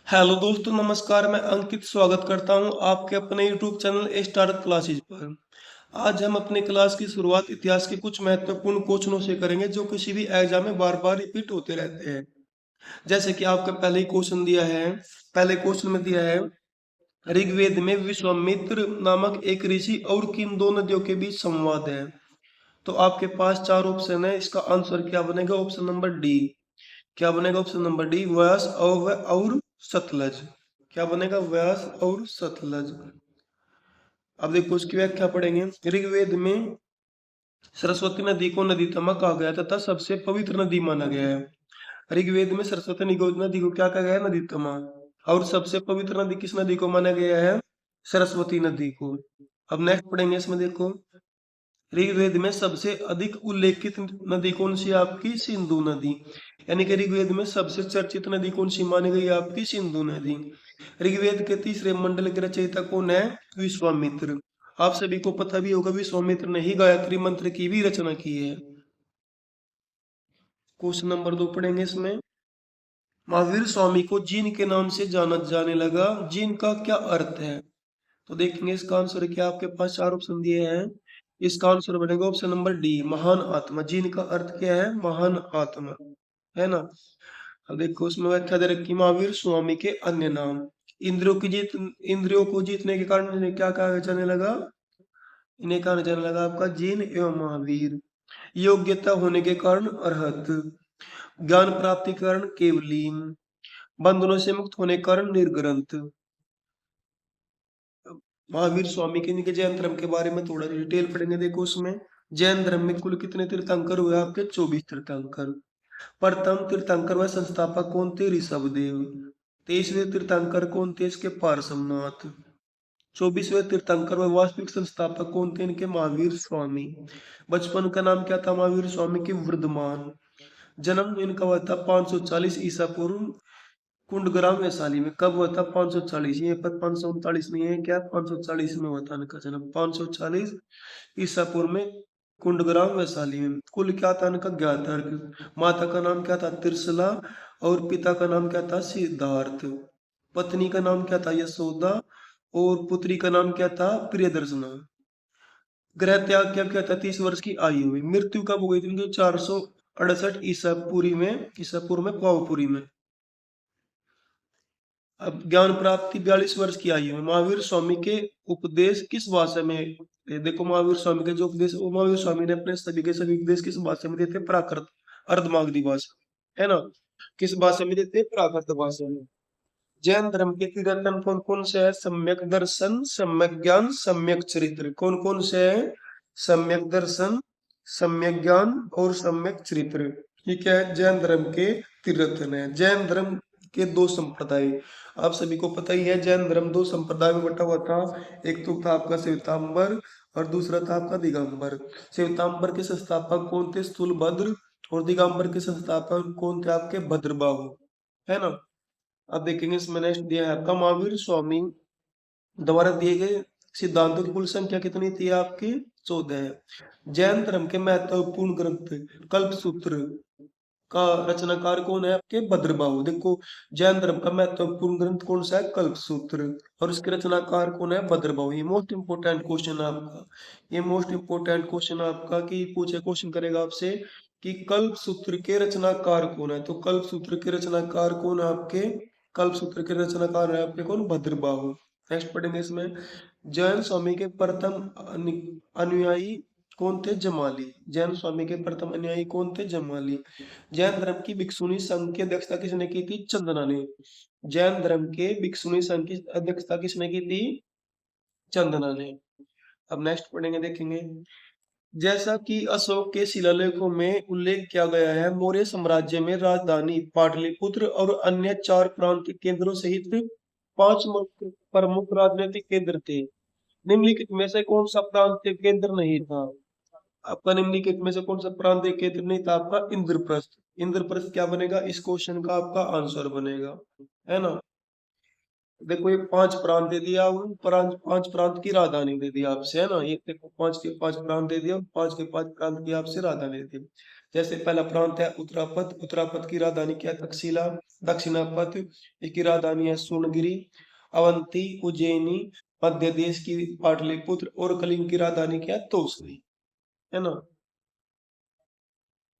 Hello दोस्तों, नमस्कार। मैं अंकित स्वागत करता हूं आपके अपने यूट्यूब चैनल स्टार क्लासेज पर। आज हम अपनी क्लास की शुरुआत इतिहास के कुछ महत्वपूर्ण क्वेश्चनों से करेंगे जो किसी भी एग्जाम में बार बार रिपीट होते रहते हैं। जैसे कि आपका पहले ही क्वेश्चन दिया है, पहले क्वेश्चन में दिया है ऋग्वेद में विश्वामित्र नामक एक ऋषि और किन दो नदियों के बीच संवाद है। तो आपके पास चार ऑप्शन है, इसका आंसर क्या बनेगा? Option number D. क्या बनेगा? ऑप्शन नंबर डी, व्यास और सतलज। क्या बनेगा? व्यास और सतलज। अब देखो उसकी व्याख्या पढ़ेंगे। ऋग्वेद में सरस्वती नदी को नदीतमा कहा गया तथा सबसे पवित्र नदी माना गया है। ऋग्वेद में सरस्वती नदी को क्या कहा गया है? नदीतमा। और सबसे पवित्र नदी किस नदी को माना गया है? सरस्वती नदी को। अब नेक्स्ट पढ़ेंगे इसमें। देखो ऋग्वेद में सबसे अधिक उल्लेखित नदी कौन सी है? आपकी सिंधु नदी। यानी कि ऋग्वेद में सबसे चर्चित नदी कौन सी मानी गई है? आपकी सिंधु नदी। ऋग्वेद के तीसरे मंडल के रचयिता कौन है? विश्वामित्र। आप सभी को पता भी होगा विश्वामित्र ने ही गायत्री मंत्र की भी रचना की है। क्वेश्चन नंबर 2 पढ़ेंगे इसमें। महावीर स्वामी को जीन के नाम से जाना जाने लगा, जीन का क्या अर्थ है? तो देखेंगे इसका आंसर क्या। आपके पास चार ऑप्शन दिए हैं, इसका आंसर बनेगा ऑप्शन नंबर डी, महान आत्मा। जीन का अर्थ क्या है? महान आत्मा, है ना। अब देखो उसमें व्याख्या दे रखी, महावीर स्वामी के अन्य नाम। इंद्रियों को जीतने के कारण इन्हें क्या कहा जाने लगा? इन्हें कहा जाने लगा आपका जीन एवं महावीर। योग्यता होने के कारण अरहत, ज्ञान प्राप्ति के कारण केवलीन, बंधनों से मुक्त होने के कारण निर्ग्रंथ। महावीर स्वामी के इनके जैन धर्म के बारे में थोड़ा डिटेल पढ़ेंगे। देखो उसमें जैन धर्म में कुल कितने तीर्थंकर हुए? आपके 24 तीर्थंकर। प्रथम तीर्थंकर व संस्थापक कौन थे? ऋषभदेव। 23वें तीर्थंकर कौन थे? इसके पार्श्वनाथ। 24वें तीर्थंकर व वास्तविक संस्थापक कौन थे इनके? महावीर स्वामी। बचपन का नाम क्या था महावीर स्वामी के? वृद्धमान। जन्म इनका हुआ था 540 ईसा पूर्व, कुंडग्राम वैशाली में। कब हुआ था? 540। ये पर 539 नहीं है, क्या 540 में हुआ था इनका जन्म। 540 ईसा पूर्व में कुंडग्राम वैशाली में। कुल क्या था इनका? ज्ञातर्क। माता का नाम क्या था? त्रिशला। और पिता का नाम क्या था? सिद्धार्थ। पत्नी का नाम क्या था? यशोदा। और पुत्री का नाम क्या था? प्रियदर्शना। ग्रह त्याग क्या क्या था? 30 वर्ष की आयु में। मृत्यु कब हो गई थी इनकी? 468 ईसा पूर्व में पावपुरी में। अब ज्ञान प्राप्ति 42 वर्ष की आयु में। महावीर स्वामी के उपदेश किस भाषा में? ये देखो महावीर स्वामी के जो उपदेश, वो महावीर स्वामी ने अपने सभी के सभी उपदेश किस भाषा में देते हैं? प्राकृत अर्धमागधी भाषा, है ना। किस भाषा में देते हैं? प्राकृत भाषा में। जैन धर्म के तीर्थंकर कौन कौन से है? सम्यक दर्शन, सम्यक ज्ञान, सम्यक चरित्र। कौन कौन से है? सम्यक दर्शन, सम्यक ज्ञान और सम्यक चरित्र। ठीक है, जैन धर्म के तीर्थन है। जैन धर्म के दो संप्रदाय, आप सभी को पता ही है। जैन धर्म दो संप्रदाय में बटा हुआ था। एक तो था आपका श्वेतांबर और दूसरा था आपका दिगंबर। श्वेतांबर के संस्थापक कौन थे? स्थूलभद्र। और दिगंबर के संस्थापक कौन थे? आपके भद्रबाहु, है ना। अब देखेंगे इसमें नेक्स्ट दिया है आपका महावीर स्वामी द्वारा दिए गए सिद्धांतों की कुल संख्या कितनी थी? आपकी 14 है। जैन धर्म के महत्वपूर्ण ग्रंथ कल्पसूत्र का रचनाकार कौन है? आपके भद्रबाहु। देखो जैन धर्म का महत्वपूर्ण ग्रंथ कौन सा है? कल्पसूत्र। और इसके रचनाकार कौन है? भद्रबाहु। ये मोस्ट इंपोर्टेंट क्वेश्चन है आपका। ये मोस्ट इंपोर्टेंट क्वेश्चन आपका कि पूछे क्वेश्चन करेगा आपसे कि कल्पसूत्र के रचनाकार कौन है। तो कल्पसूत्र के रचनाकार कौन है आपके? कल्पसूत्र के रचनाकार है आपके कौन? भद्रबाहु। नेक्स्ट पढ़ेंगे इसमें। जैन स्वामी के प्रथम अनुयायी कौन थे? जमाली। जैन स्वामी के प्रथम अनुयायी कौन थे? जमाली। जैन धर्म की भिक्षुणी संघ की अध्यक्षता किसने की थी? चंदना ने। जैन धर्म के भिक्षुणी संघ की अध्यक्षता किसने की थी? चंदना ने। अब नेक्स्ट पढ़ेंगे, देखेंगे। जैसा कि अशोक के शिलालेखों में उल्लेख किया गया है, मौर्य साम्राज्य में राजधानी पाटलिपुत्र और अन्य 4 प्रांतीय केंद्रों सहित 5 प्रमुख राजनीतिक केंद्र थे। निम्नलिखित में से कौन सा प्रांतीय केंद्र नहीं था? आपका निम्नलिखित में से कौन सा प्रांतीय केंद्र नहीं था? आपका इंद्रप्रस्थ। इंद्रप्रस्थ क्या बनेगा? इस क्वेश्चन का आपका आंसर बनेगा, है ना। देखो ये 5 प्रांत दे दिया, उन 5 प्रांत की राजधानी दे दिया आपसे, है ना? ये देखो 5 के 5 प्रांत दे दिया, 5 के 5 प्रांत की आपसे राजधानी दे दी। जैसे पहला प्रांत है उत्तरापथ, उत्तरापथ की राजधानी क्या है? तक्षशिला। दक्षिणापथ की राजधानी है सुर्णगिरी। अवंती, उज्जैनी, मध्य देश की पाटलिपुत्र और कलिंग की राजधानी क्या है? तोसरी, है ना?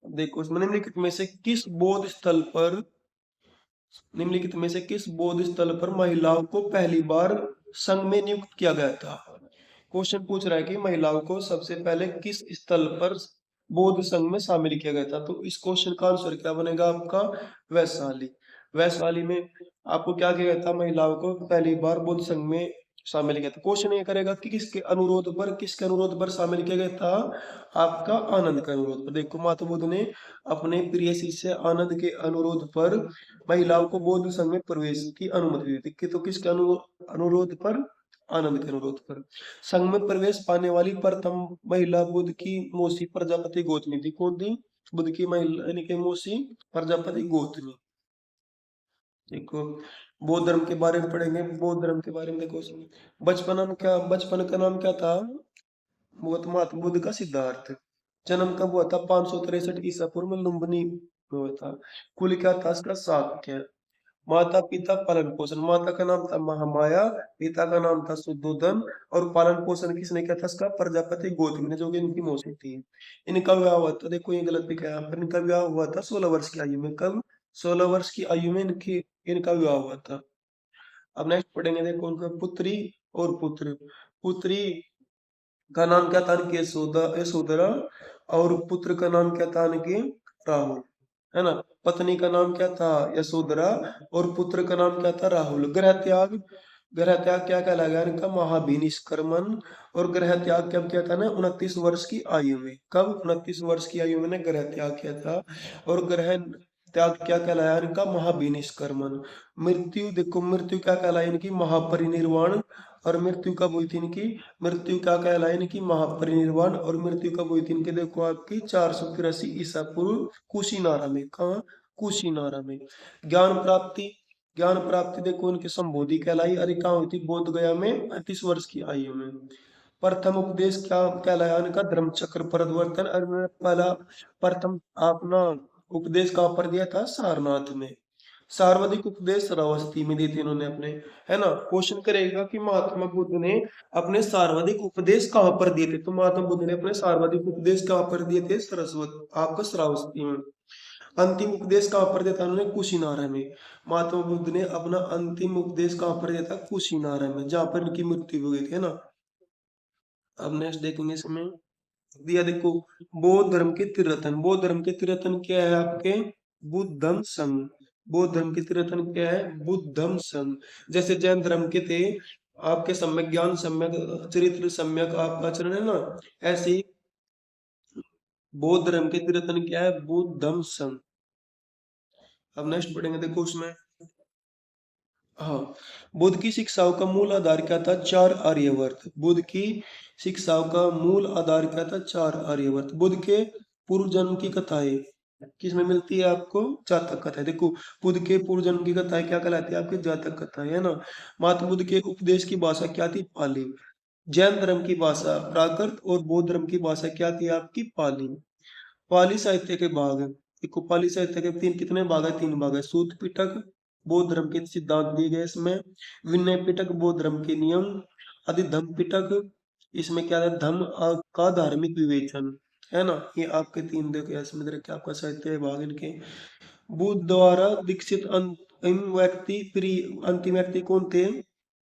देखो इसमें निम्नलिखित में से किस बौद्ध स्थल पर निम्नलिखित में से किस बौद्ध स्थल पर महिलाओं को पहली बार संघ में नियुक्त किया गया था? क्वेश्चन पूछ रहा है कि महिलाओं को सबसे पहले किस स्थल पर बौद्ध संघ में शामिल किया गया था? तो इस क्वेश्चन का आंसर क्या बनेगा आपका? वैशाली। वैशाली में आपको क्या किया गया था? महिलाओं को पहली बार बौद्ध संघ में शामिल किया था। क्वेश्चन ये करेगा कि किसके अनुरोध पर शामिल किया गया था? आपका आनंद के अनुरोध पर। देखो महात्मा बुद्ध ने अपने प्रिय शिष्य आनंद के अनुरोध पर महिलाओं को बौद्ध संघ में प्रवेश की अनुमति दी थी। तो किसके अनुरोध पर? आनंद के अनुरोध पर। संघ में प्रवेश पाने वाली प्रथम महिला बुद्ध की मौसी प्रजापति गौतमी थी। कौन थी? बुद्ध की महिला यानी कि मौसी प्रजापति गौतमी। देखो बौद्ध धर्म के बारे में पढ़ेंगे। बौद्ध धर्म के बारे में देखो बचपन का नाम क्या था? महात्मा बुद्ध का सिद्धार्थ। जन्म कब हुआ था? 563 ईसा पूर्व में लुम्बिनी में हुआ था। कुल क्या था इसका? शाक्य। माता पिता पालन पोषण। माता का नाम था महामाया, पिता का नाम था शुद्धोदन और पालन पोषण किसने किया था इसका? प्रजापति गौतमी ने, जो कि इनकी मौसी थी। इनका विवाह हुआ था, देखो ये गलत लिखा है यहाँ पर, इनका विवाह हुआ था 16 वर्ष की आयु में। कब? 16 वर्ष की आयु में इनका विवाह हुआ था। अब नेक्स्ट पढ़ेंगे, देखो उनका पुत्री और पुत्र। पुत्री का नाम क्या था? इनकी यशोधरा। और पुत्र का नाम क्या था? इनके राहुल, है ना? पत्नी का नाम क्या था? यशोधरा। और पुत्र का नाम क्या था? राहुल। ग्रह त्याग क्या कहलाएगा इनका? महाभिनिष्क्रमण। और ग्रह त्याग कब किया था ना? 29 वर्ष की आयु में। कब? 29 वर्ष की आयु में ने ग्रह त्याग किया था। और ग्रह त्याग क्या कहलाया इनका? महाभिनिष्क्रमण। मृत्यु, देखो मृत्यु क्या कहलाई इनकी? महापरिनिर्वाण। और मृत्यु कब हुई थी इनकी? मृत्यु क्या कहलाई इनकी? महापरिनिर्वाण। और मृत्यु कब हुई थी इनकी? देखो आपकी 483 ईसा पूर्व कुशीनारा में। कहाँ? कुशीनारा में। ज्ञान प्राप्ति, ज्ञान प्राप्ति देखो उनकी संबोधि कहलाई। अरे कहाँ हुई थी? बोध गया में 38 वर्ष की आयु में। प्रथम उपदेश क्या कहलाया इनका? धर्म चक्र परिवर्तन। और मैंने पहला प्रथम अपना उपदेश कहाँ पर दिया था? सारनाथ में। सार्वधिक उपदेश श्रावस्ती में दिए थे इन्होंने अपने, है ना? क्वेश्चन करेगा कि महात्मा बुद्ध ने अपने सर्वाधिक उपदेश कहाँ पर दिए थे? तो महात्मा बुद्ध ने अपने सर्वाधिक उपदेश कहाँ पर दिए थे? सरस्वती, आपका श्रावस्ती में। अंतिम उपदेश कहाँ पर दिया था उन्होंने? कुशीनारा में। महात्मा बुद्ध ने अपना अंतिम उपदेश कहाँ पर दिया था? कुशीनारा में, जहाँ पर इनकी मृत्यु हो गई थी, है ना? अब नेक्स्ट देखेंगे इसमें दिया, देखो बौद्ध धर्म के तीर्थन। बौद्ध धर्म के तीर्थन क्या है आपके? बुद्धम संघ। बौद्ध धर्म के तीर्थन क्या है? बुद्धम संघ। जैसे जैन धर्म के थे आपके सम्यक ज्ञान, सम्यक चरित्र, सम्यक आपका आचरण, है ना? ऐसे ही बौद्ध धर्म के तीर्थन क्या है? बुद्धम संघ। अब नेक्स्ट पढ़ेंगे, देखो उसमें हाँ, बुद्ध की शिक्षाओं का मूल आधार क्या था? 4 आर्यवर्त। बुद्ध की शिक्षाओं का मूल आधार क्या था? 4 आर्यवर्त। बुद्ध के पूर्व जन्म की कथाएं किसमें मिलती है आपको? जातक कथाएं। देखो बुद्ध के पूर्व जन्म की कथाएं क्या कहलाती है? आपकी जातक कथाएं, है ना? महात्मा बुद्ध के उपदेश की भाषा क्या थी? पाली। जैन धर्म की भाषा प्राकृत और बौद्ध धर्म की भाषा क्या थी? आपकी पाली। पाली साहित्य के भाग, देखो पाली साहित्य के कितने भाग है? 3 भाग है। सूत पिटक बौद्ध धर्म के सिद्धांत दिए गए इसमें। विनय पिटक बौद्ध धर्म के नियम। अधिधम्म पिटक, इसमें क्या है? धम्म का धार्मिक विवेचन, है ना? ये आपके 3 देखो इसमें देखिए आपका साहित्य भाग इनके। बुद्ध द्वारा दीक्षित अंतिम व्यक्ति कौन थे?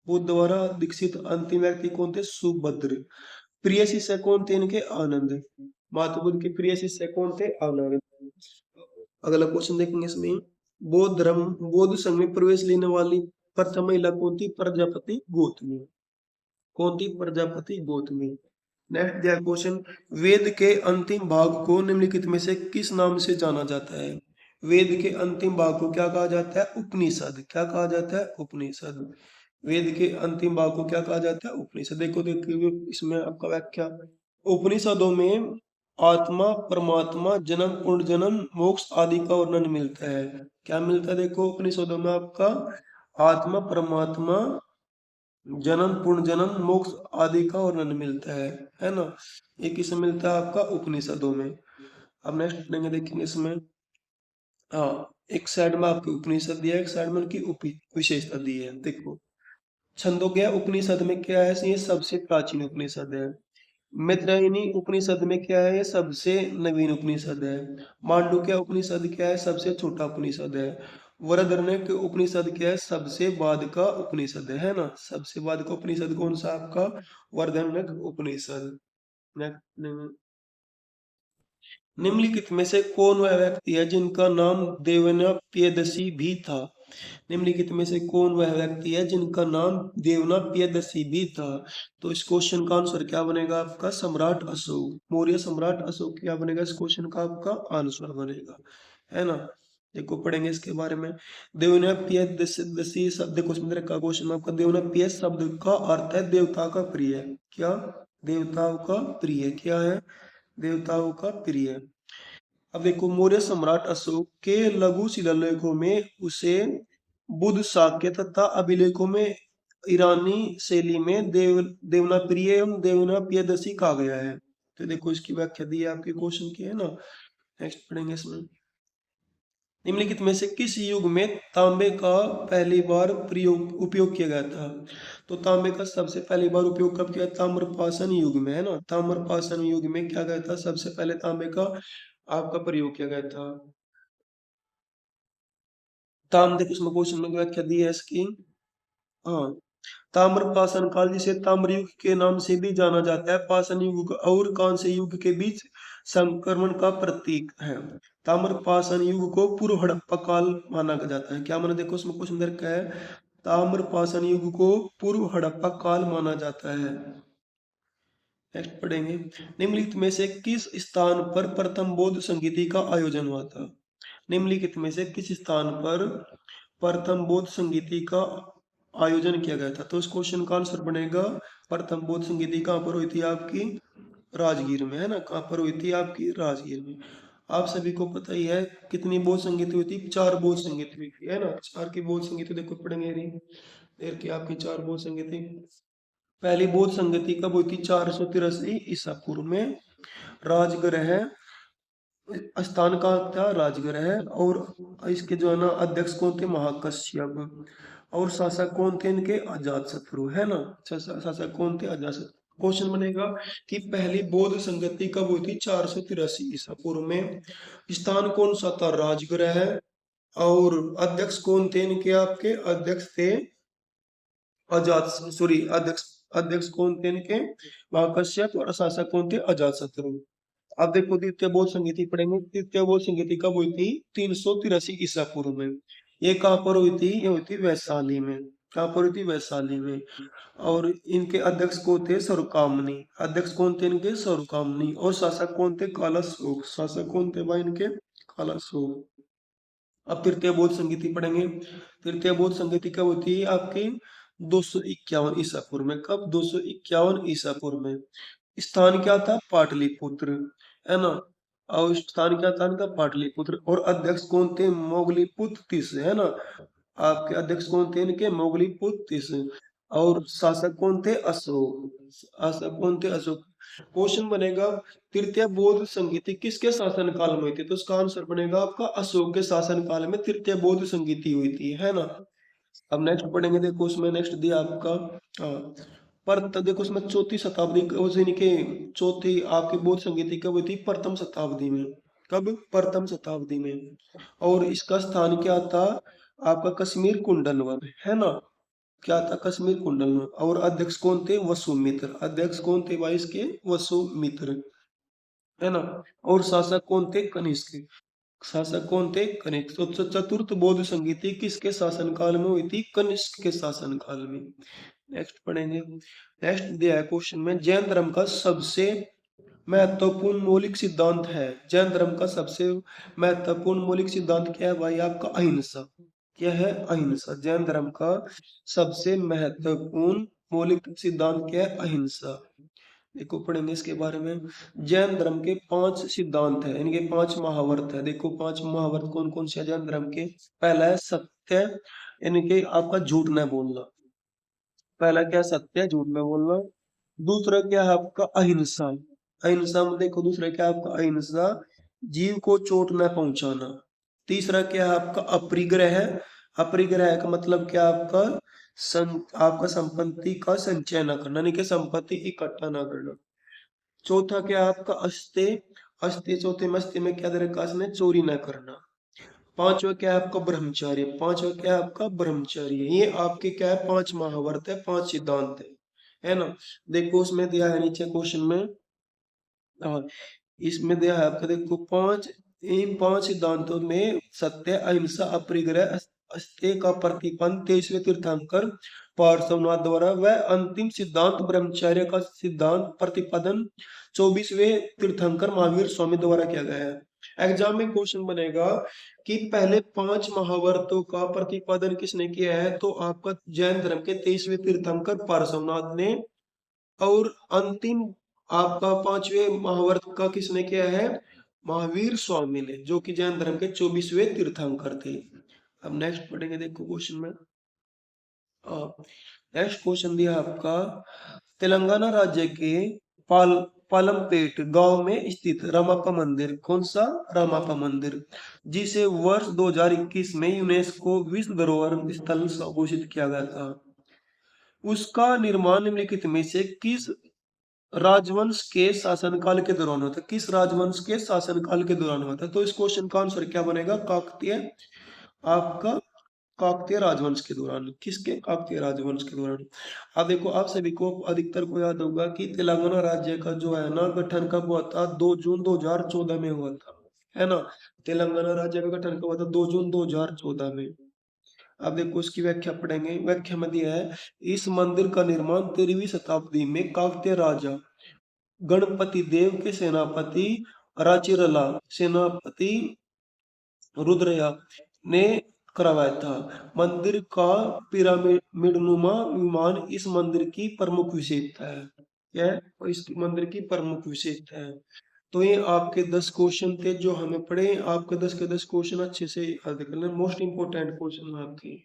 बुद्ध द्वारा दीक्षित अंतिम व्यक्ति कौन थे? सुभद्र। प्रिय शिष्य कौन थे इनके? आनंद। महात्मा बुद्ध के प्रिय शिष्य कौन थे? आनंद। अगला क्वेश्चन देखेंगे इसमें, बौद्ध संघ में प्रवेश लेने वाली प्रथम महिला कौन थी? प्रजापति गौतमी। कौन थी? प्रजापति गौतमी। नेक्स्ट दिया क्वेश्चन, वेद के अंतिम भाग को निम्नलिखित में से किस नाम से जाना जाता है? वेद के अंतिम भाग को क्या कहा जाता है? उपनिषद। क्या कहा जाता है? उपनिषद। वेद के अंतिम भाग को क्या कहा जाता है? उपनिषद। देखो देखो इसमें आपका व्याख्या, उपनिषदों में आत्मा, परमात्मा, जन्म, पुनर्जन्म, मोक्ष आदि का वर्णन मिलता है। क्या मिलता है? देखो उपनिषदों में आपका आत्मा परमात्मा जन्म पुनर्जन्म मोक्ष आदि का वर्णन मिलता है ना। ये किसमें मिलता है आपका उपनिषदों में। अब नेक्स्ट पढ़ेंगे, देखेंगे इसमें। हाँ, एक साइड में आपकी उपनिषद दिया है, एक साइड में उनकी विशेषता दी है। देखो, छंदोग्य उपनिषद में क्या है, ये सबसे प्राचीन उपनिषद है। मैत्रेयनी उपनिषद में क्या है, ये सबसे नवीन उपनिषद है। मांडुक्य उपनिषद क्या है, सबसे छोटा उपनिषद है। वरदारण्यक उपनिषद क्या है, सबसे बाद का उपनिषद है ना। सबसे बाद का उपनिषद कौन सा आपका, वरदारण्यक उपनिषद। निम्नलिखित में से कौन वह व्यक्ति है जिनका नाम देवना प्रियदर्शी भी था। निम्नलिखित में से कौन वह व्यक्ति है जिनका नाम देवना प्रियदर्शी भी था। तो इस क्वेश्चन का आंसर क्या बनेगा आपका, सम्राट अशोक, मौर्य सम्राट अशोक क्या बनेगा इस क्वेश्चन का आपका आंसर बनेगा, है ना। देखो पढ़ेंगे इसके बारे में। देवना प्रियदर्शी शब्द, देखो इसमें रखा क्वेश्चन में आपका, देवना प्रिय शब्द का अर्थ है देवता का प्रिय। क्या, देवताओं का प्रिय, क्या है, देवताओं का प्रिय। अब देखो, मौर्य सम्राट अशोक के लघु शिलालेखों में उसे बुद्ध शाक्य तथा अभिलेखों में ईरानी शैली में देवनाप्रिय एवं देवनाप्रियदर्शी कहा गया है। तो देखो इसकी व्याख्या दी है आपके क्वेश्चन की, है ना। नेक्स्ट पढ़ेंगे इसमें। निम्नलिखित में से किस युग में तांबे का पहली बार प्रयोग उपयोग किया गया था। तो तांबे का सबसे पहली बार उपयोग कब किया, ताम्रपाषाण युग में, है ना। ताम्रपाषाण युग में क्या गया था, सबसे पहले तांबे का आपका प्रयोग किया गया था। देखो इसमें क्वेश्चन में व्याख्या दी है इसकी। हाँ, ताम्र पाषाण काल, जिसे ताम्र युग के नाम से भी जाना जाता है, पाषाण युग और कांस्य युग के बीच संक्रमण का प्रतीक है। ताम्र पाषाण युग को पूर्व हड़प्पा काल माना जाता है। क्या माना, देखो उसमें क्वेश्चन दर क्या है, ताम्र पाषाण युग को पूर्व हड़प्पा काल माना जाता है। नेक्स्ट पढ़ेंगे। निम्नलिखित में से किस स्थान पर प्रथम बौद्ध संगीति का आयोजन हुआ था। निम्नलिखित में से किस स्थान पर प्रथम बौद्ध संगीति का आयोजन किया गया था। तो इस क्वेश्चन का आंसर बनेगा, प्रथम बौद्ध संगीति कहाँ पर हुई थी आपकी, राजगीर में, है ना। कहाँ पर हुई थी आपकी, राजगीर में। आप सभी को पता ही है कितनी बौद्ध संगीति हुई थी, 4 बौद्ध संगीति हुई थी, है ना। 4 की बौद्ध संगीति देखो पढ़ेंगे, देर की आपकी 4 बौद्ध संगीति। पहली बौद्ध संगति कब हुई थी, 483 ईसा पूर्व में। राजगृह स्थान का था, राजगृह है। और इसके जो है ना अध्यक्ष कौन थे, महाकश्यप। और शासक कौन थे इनके, अजातशत्रु, है ना। शासक कौन थे, अजातशत्रु। क्वेश्चन बनेगा कि पहली बौद्ध संगति कब हुई थी, 483 ईसा पूर्व में। स्थान कौन सा था, राजगृह। और अध्यक्ष कौन थे इनके, आपके अध्यक्ष थे अजात, सॉरी, अध्यक्ष, अध्यक्ष कौन थे इनके, महाकश्यप। और शासक कौन थे, अजातशत्रु। अब देखो द्वितीय बौद्ध संगीति पढ़ेंगे। द्वितीय बौद्ध संगीति कब हुई थी, 383 ईसा पूर्व में। ये कहाँ पर हुई थी, ये हुई थी वैशाली में। कहाँ पर हुई थी, वैशाली में। और इनके अध्यक्ष कौन थे, स्वरूपकामनी। अध्यक्ष कौन थे इनके, स्वरूपकामनी। और शासक कौन थे, कालाशोक। शासक कौन थे भाई इनके, कालाशोक। अब तृतीय बौद्ध संगीति पढ़ेंगे। तृतीय बौद्ध संगीति कब होती है आपकी, 251 ईसा पूर्व में। कब, 251 ईसा पूर्व में। स्थान क्या था, पाटलिपुत्र, है ना। और स्थान क्या था इनका, पाटलिपुत्र। और अध्यक्ष कौन थे, मोगलीपुत्र तीस, है ना। आपके अध्यक्ष कौन थे इनके, मोगलीपुत्र तीस। और शासक कौन थे, अशोक। शासक कौन थे, अशोक। क्वेश्चन बनेगा, तृतीय बौद्ध संगीति किसके शासन काल में हुई थी। तो इसका आंसर बनेगा आपका, अशोक के शासन काल में तृतीय बौद्ध संगीति हुई थी, है ना। अब नेक्स्ट पढ़ेंगे, देखो उसमें नेक्स्ट दिया आपका, हाँ, पर देखो उसमें चौथी शताब्दी उस के चौथी आपकी बौद्ध संगीति कब हुई थी, प्रथम शताब्दी में। कब, प्रथम शताब्दी में। और इसका स्थान क्या था, आपका कश्मीर कुंडल वन, है ना। क्या था, कश्मीर कुंडल वन। और अध्यक्ष कौन थे, वसुमित्र। अध्यक्ष कौन थे भाई इसके, वसुमित्र, है ना। और शासक कौन थे, कनिष्क। शासक कौन थे, कनिष्क। तो चतुर्थ बौद्ध संगीति किसके शासन काल में हुई थी, कनिष्क के शासन काल में। नेक्स्ट पढ़ेंगे। नेक्स्ट दिया है क्वेश्चन में, जैन धर्म का सबसे महत्वपूर्ण मौलिक सिद्धांत है। जैन धर्म का सबसे महत्वपूर्ण मौलिक सिद्धांत क्या है भाई, आपका अहिंसा। क्या है, अहिंसा। जैन धर्म का सबसे महत्वपूर्ण मौलिक सिद्धांत क्या है, अहिंसा। देखो पढ़ेंगे इसके बारे में। जैन धर्म के 5 सिद्धांत है, इनके 5 महावर्त है। देखो 5 महावर्त कौन कौन से हैं जैन धर्म के। पहला है सत्य, यानी कि आपका झूठ न बोलना। पहला क्या सत्य, झूठ न बोलना। दूसरा क्या है आपका अहिंसा। अहिंसा में देखो, दूसरा क्या है आपका अहिंसा, जीव को चोट न पहुंचाना। तीसरा क्या है आपका अपरिग्रह। अपरिग्रह का मतलब क्या आपका आपका संपत्ति का संचय न करना, यानी कि संपत्ति इकट्ठा ना करना। चौथा क्या है आपका अस्ते। अस्ते चौथे में अस्ते में क्या दे रखा है इसने, चोरी न करना। पांचवा क्या है आपका ब्रह्मचर्य। पांचवा क्या है आपका ब्रह्मचर्य। ये आपके क्या है, पांच महावर्त है, पांच सिद्धांत है ना। देखो उसमें दिया है नीचे क्वेश्चन में, और इसमें दिया है आपका, देखो पांच, इन पांच सिद्धांतों में सत्य, अहिंसा, अपरिग्रह, अस्तेय का प्रतिपन्न, 23वें तीर्थंकर पार्श्वनाथ द्वारा, वह अंतिम सिद्धांत ब्रह्मचर्य का सिद्धांत प्रतिपादन 24वें तीर्थंकर महावीर स्वामी द्वारा किया गया है। एग्जाम में क्वेश्चन बनेगा कि पहले पांच महावर्तों का प्रतिपादन किसने किया है, तो आपका जैन धर्म के 23वें तीर्थंकर पार्श्वनाथ ने, और अंतिम आपका पांचवें महावर्त का किसने किया है, महावीर स्वामी ने, जो कि जैन धर्म के 24वें तीर्थंकर थे। अब नेक्स्ट पढ़ेंगे, देखो क्वेश्चन में। नेक्स्ट क्वेश्चन दिया आपका, तेलंगाना राज्य के पालमपेट गांव में स्थित रामापा मंदिर, कौन सा, रामापा मंदिर, जिसे वर्ष 2021 में यूनेस्को विश्व धरोहर स्थल घोषित किया गया था, उसका निर्माण निम्नलिखित में से किस राजवंश के शासनकाल के दौरान होता है, किस राजवंश के शासनकाल के दौरान होता है। तो इस क्वेश्चन का आंसर क्या बनेगा, काकतीय, आपका काकतीय राजवंश के दौरान। किसके, काकतीय राजवंश के दौरान। अब देखो आप सभी को अधिकतर को याद होगा कि तेलंगाना राज्य का जो है ना गठन कब हुआ था, 2 जून 2014 में हुआ था, है ना। तेलंगाना राज्य का गठन कब हुआ था, 2 जून 2014 में। अब देखो उसकी व्याख्या पढ़ेंगे। व्याख्या में दिया है, इस मंदिर का निर्माण 13वीं शताब्दी में काकतीय राजा गणपति देव के सेनापति राचिरला, सेनापति रुद्रया ने करवाया था। मंदिर का पिरामिडनुमा विमान इस मंदिर की प्रमुख विशेषता है। क्या है, और इस मंदिर की प्रमुख विशेषता है। तो ये आपके 10 क्वेश्चन थे जो हमें पढ़े। आपके 10 के 10 क्वेश्चन अच्छे से याद कर लें, मोस्ट इंपोर्टेंट क्वेश्चन आपके।